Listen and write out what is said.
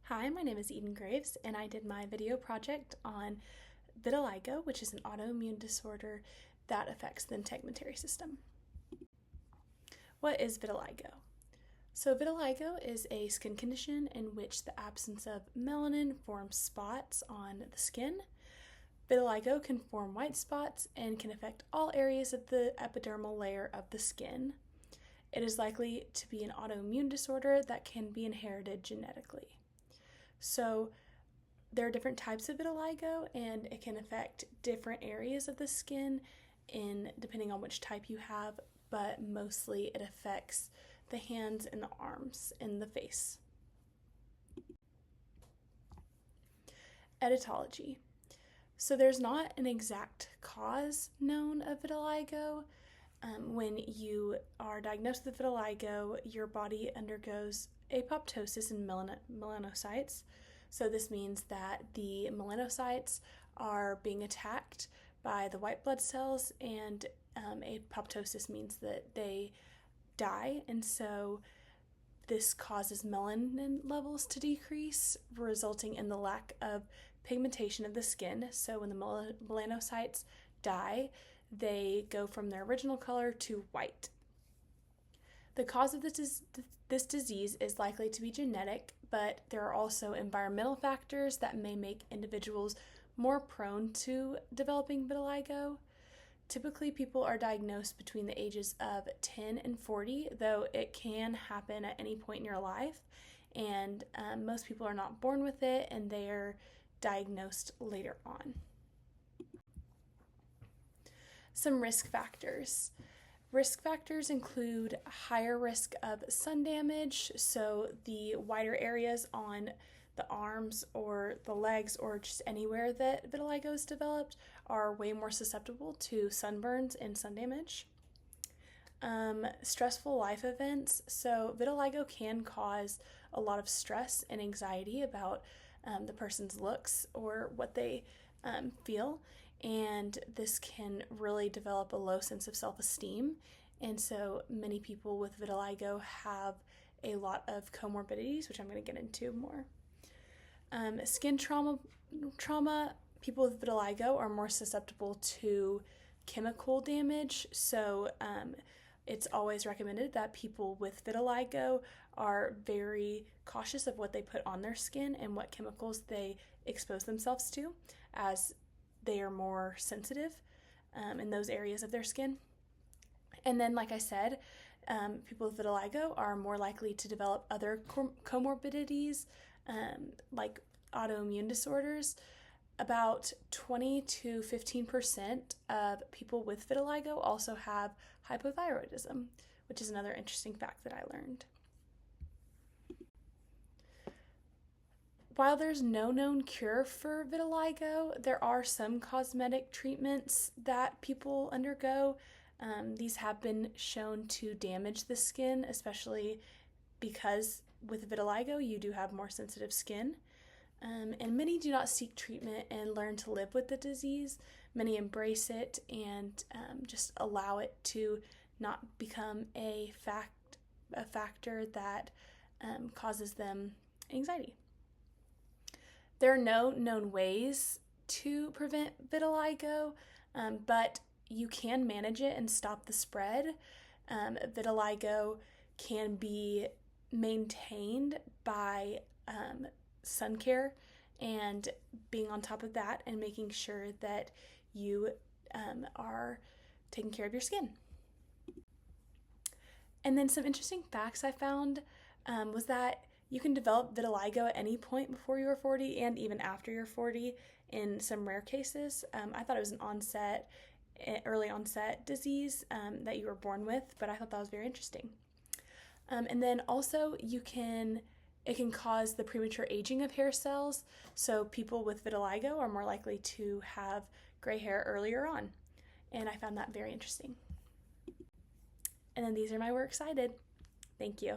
Hi, my name is Eden Graves, and I did my video project on vitiligo, which is an autoimmune disorder that affects the integumentary system. What is vitiligo? So vitiligo is a skin condition in which the absence of melanin forms spots on the skin. Vitiligo can form white spots and can affect all areas of the epidermal layer of the skin. It is likely to be an autoimmune disorder that can be inherited genetically. So there are different types of vitiligo, and it can affect different areas of the skin depending on which type you have, but mostly it affects the hands and the arms and the face. Etiology. So there's not an exact cause known of vitiligo. When you are diagnosed with vitiligo, your body undergoes apoptosis in melanocytes. So this means that the melanocytes are being attacked by the white blood cells, and apoptosis means that they die, and so this causes melanin levels to decrease, resulting in the lack of pigmentation of the skin. So when the melanocytes die, they go from their original color to white. The cause of this disease is likely to be genetic, but there are also environmental factors that may make individuals more prone to developing vitiligo. Typically, people are diagnosed between the ages of 10 and 40, though it can happen at any point in your life, and most people are not born with it, and they are diagnosed later on. Some risk factors. Risk factors include higher risk of sun damage, so the whiter areas on the arms or the legs or just anywhere that vitiligo is developed are way more susceptible to sunburns and sun damage. Stressful life events. So vitiligo can cause a lot of stress and anxiety about the person's looks or what they feel, and this can really develop a low sense of self-esteem. And so many people with vitiligo have a lot of comorbidities, which I'm going to get into more. Skin trauma. People with vitiligo are more susceptible to chemical damage, so it's always recommended that people with vitiligo are very cautious of what they put on their skin and what chemicals they expose themselves to, as they are more sensitive in those areas of their skin. And then, like I said, people with vitiligo are more likely to develop other comorbidities, like autoimmune disorders. About 20 to 15% of people with vitiligo also have hypothyroidism, which is another interesting fact that I learned. While there's no known cure for vitiligo, there are some cosmetic treatments that people undergo. These have been shown to damage the skin, especially because with vitiligo you do have more sensitive skin. And many do not seek treatment and learn to live with the disease. Many embrace it and just allow it to not become a factor that causes them anxiety. There are no known ways to prevent vitiligo, but you can manage it and stop the spread. Vitiligo can be maintained by sun care and being on top of that and making sure that you are taking care of your skin. And then some interesting facts I found was that you can develop vitiligo at any point before you're 40 and even after you're 40 in some rare cases. I thought it was an early onset disease that you were born with, but I thought that was very interesting. And then also it can cause the premature aging of hair cells, so people with vitiligo are more likely to have gray hair earlier on, and I found that very interesting. And then these are my works I did. Thank you.